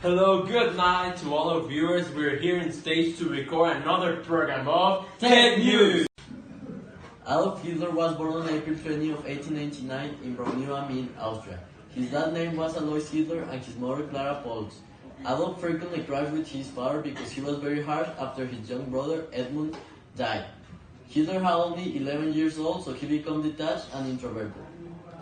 Hello, good night to all our viewers. We're here in stage to record another program of Tech News. Adolf Hitler was born on April 20 of 1899 in Braunau am Inn, Austria. His dad's name was Alois Hitler and his mother Clara Pauls. Adolf frequently clashed with his father because he was very harsh after his young brother Edmund died. Hitler had only 11 years old, so he became detached and introverted.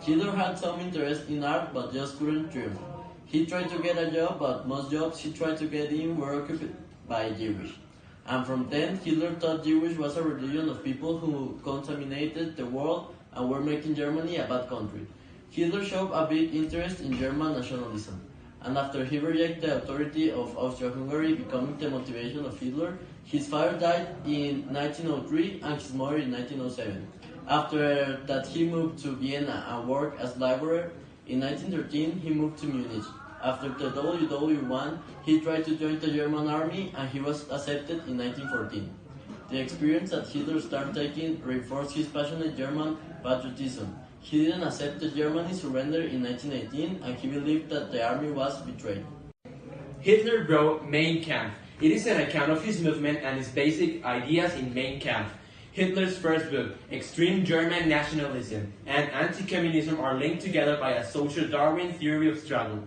Hitler had some interest in art but just couldn't triumph. He tried to get a job, but most jobs he tried to get in were occupied by Jewish. And from then, Hitler thought Jewish was a religion of people who contaminated the world and were making Germany a bad country. Hitler showed a big interest in German nationalism. And after he rejected the authority of Austria-Hungary becoming the motivation of Hitler, his father died in 1903 and his mother in 1907. After that, he moved to Vienna and worked as laborer. In 1913, he moved to Munich. After the WW1, he tried to join the German army and he was accepted in 1914. The experience that Hitler started taking reinforced his passionate German patriotism. He didn't accept the Germany surrender in 1918 and he believed that the army was betrayed. Hitler wrote Mein Kampf. It is an account of his movement and his basic ideas in Mein Kampf. Hitler's first book, Extreme German Nationalism and Anti-Communism, are linked together by a social Darwin theory of struggle.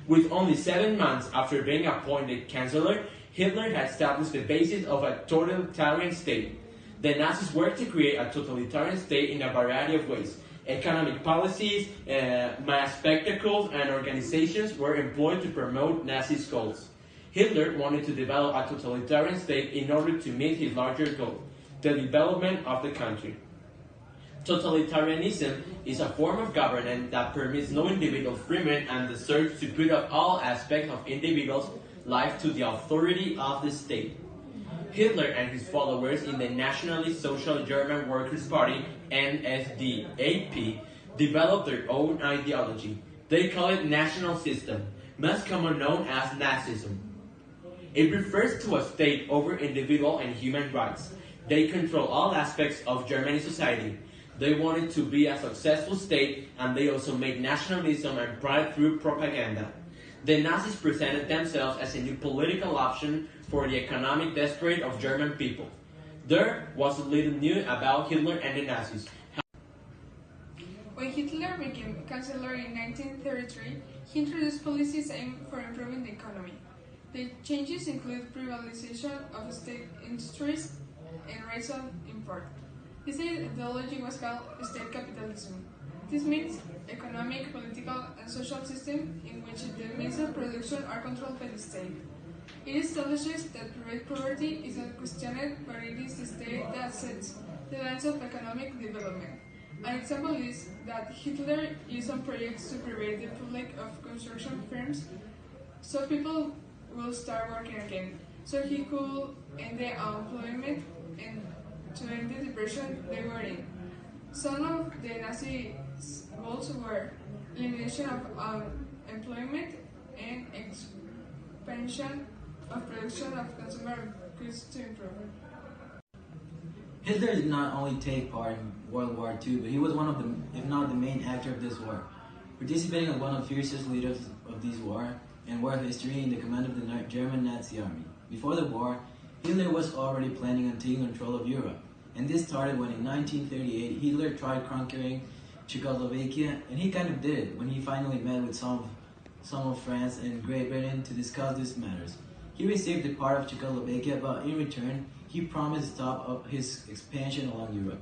With only 7 months after being appointed Chancellor, Hitler had established the basis of a totalitarian state. The Nazis worked to create a totalitarian state in a variety of ways. Economic policies, mass spectacles, and organizations were employed to promote Nazi goals. Hitler wanted to develop a totalitarian state in order to meet his larger goal, the development of the country. Totalitarianism is a form of governance that permits no individual freedom and the search to put up all aspects of individuals' life to the authority of the state. Hitler and his followers in the Nationalist Social German Workers' Party, NSDAP, developed their own ideology. They call it National System, most commonly known as Nazism. It refers to a state over individual and human rights. They control all aspects of German society. They wanted to be a successful state, and they also made nationalism and pride through propaganda. The Nazis presented themselves as a new political option for the economic desperate of German people. There was little new about Hitler and the Nazis. When Hitler became Chancellor in 1933, he introduced policies aimed for improving the economy. The changes include privatization of state industries and raise of import. This ideology was called state capitalism. This means economic, political, and social system in which the means of production are controlled by the state. It establishes that private property is not questioned, but it is the state that sets the lines of economic development. An example is that Hitler used some projects to private the public of construction firms, so people will start working again, so he could end the unemployment and to end the depression they were in. Some of the Nazi goals were elimination of employment and expansion of production of consumer goods to improve. Hitler did not only take part in World War II, but he was one of the, if not the main actor of this war, participating as one of the fiercest leaders of this war and war history in the command of the German Nazi army. Before the war, Hitler was already planning on taking control of Europe, and this started when in 1938 Hitler tried conquering Czechoslovakia, and he kind of did it when he finally met with some of France and Great Britain to discuss these matters. He received the part of Czechoslovakia, but in return, he promised to stop his expansion along Europe.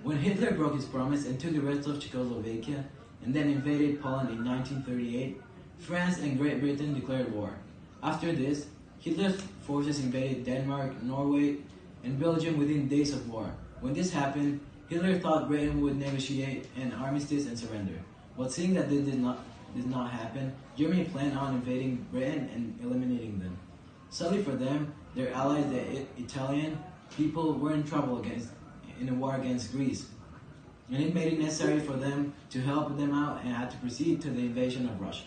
When Hitler broke his promise and took the rest of Czechoslovakia and then invaded Poland in 1938, France and Great Britain declared war. After this, Hitler's forces invaded Denmark, Norway, and Belgium within days of war. When this happened, Hitler thought Britain would negotiate an armistice and surrender. But seeing that this did not happen, Germany planned on invading Britain and eliminating them. Sadly for them, their allies, the Italian people, were in trouble in a war against Greece. And it made it necessary for them to help them out and had to proceed to the invasion of Russia.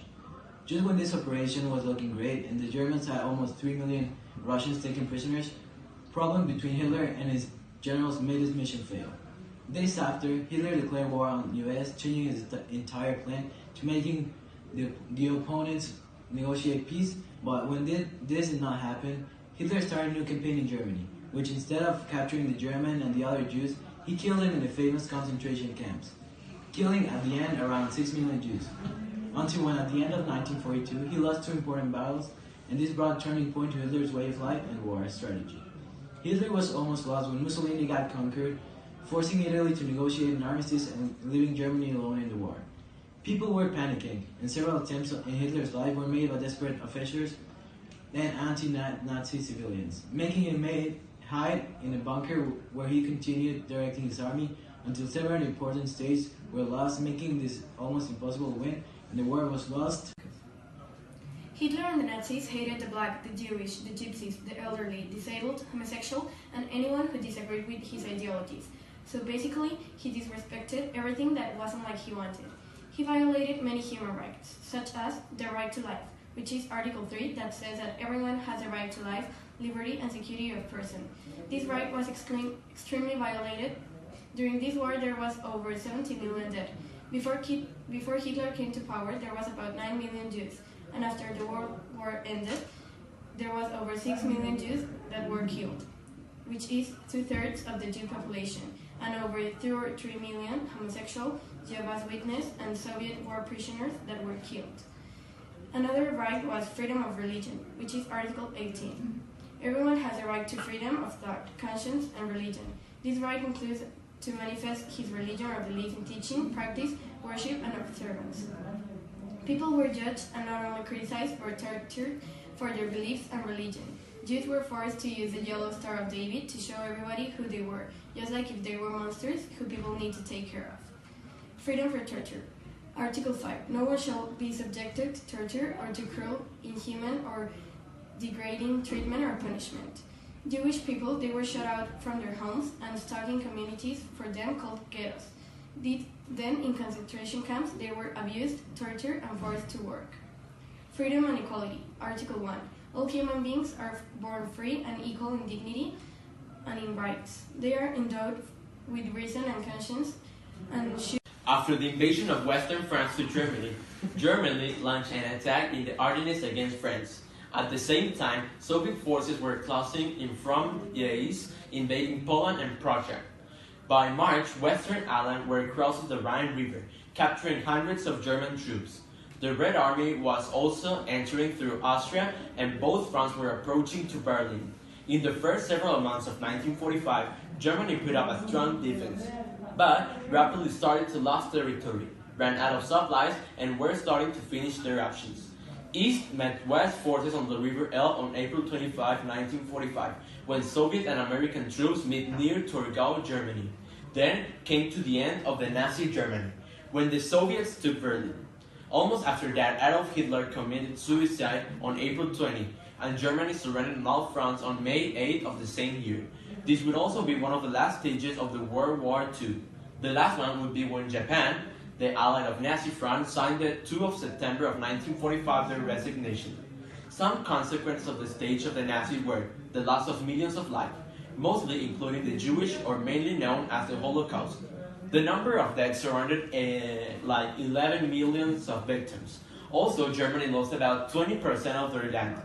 Just when this operation was looking great and the Germans had almost 3 million Russians taken prisoners, problems between Hitler and his generals made his mission fail. Days after, Hitler declared war on the US, changing his entire plan to making the opponents negotiate peace, but when this did not happen, Hitler started a new campaign in Germany, which instead of capturing the German and the other Jews, he killed them in the famous concentration camps, killing at the end around 6 million Jews. Until when at the end of 1942, he lost 2 important battles, and this brought a turning point to Hitler's way of life and war strategy. Hitler was almost lost when Mussolini got conquered, forcing Italy to negotiate an armistice and leaving Germany alone in the war. People were panicking, and several attempts in Hitler's life were made by desperate officers and anti-Nazi civilians, making him hide in a bunker where he continued directing his army until several important states were lost, making this almost impossible to win, and the war was lost. Hitler and the Nazis hated the black, the Jewish, the gypsies, the elderly, disabled, homosexual, and anyone who disagreed with his ideologies. So basically, he disrespected everything that wasn't like he wanted. He violated many human rights, such as the right to life, which is Article 3 that says that everyone has the right to life, liberty, and security of person. This right was extremely violated. During this war, there was over 70 million dead. Before Hitler came to power, there was about 9 million Jews, and after the World War ended, there was over 6 million Jews that were killed, which is 2/3 of the Jew population, and over 2 or 3 million homosexual, Jehovah's Witnesses, and Soviet war prisoners that were killed. Another right was freedom of religion, which is Article 18. Everyone has a right to freedom of thought, conscience, and religion. This right includes to manifest his religion or belief in teaching, practice, worship, and observance. People were judged and not only criticized or tortured for their beliefs and religion. Jews were forced to use the yellow Star of David to show everybody who they were, just like if they were monsters who people need to take care of. Freedom for torture. Article 5. No one shall be subjected to torture or to cruel, inhuman, or degrading treatment or punishment. Jewish people, they were shut out from their homes and stuck in communities for them called ghettos. Then in concentration camps, they were abused, tortured, and forced to work. Freedom and equality. Article 1. All human beings are born free and equal in dignity and in rights. They are endowed with reason and conscience and should. After the invasion of Western France to Germany launched an attack in the Ardennes against France. At the same time, Soviet forces were closing in from the east, invading Poland and Prussia. By March, Western Allies were crossing the Rhine River, capturing hundreds of German troops. The Red Army was also entering through Austria, and both fronts were approaching to Berlin. In the first several months of 1945, Germany put up a strong defense, but rapidly started to lose territory, ran out of supplies, and were starting to finish their options. East met West forces on the River Elbe on April 25, 1945, when Soviet and American troops met near Torgau, Germany. Then came to the end of the Nazi Germany, when the Soviets took Berlin. Almost after that, Adolf Hitler committed suicide on April 20, and Germany surrendered on all fronts on May 8 of the same year. This would also be one of the last stages of the World War II. The last one would be when Japan, the ally of Nazi France, signed the 2 of September of 1945 their resignation. Some consequences of the stage of the Nazis were the loss of millions of lives, mostly including the Jewish, or mainly known as the Holocaust. The number of deaths surrounded like 11 million of victims. Also, Germany lost about 20% of their land.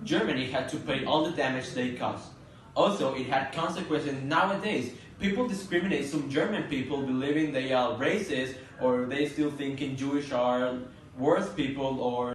Germany had to pay all the damage they caused. Also, it had consequences nowadays. People discriminate some German people believing they are racist, or they still thinking Jewish are worse people, or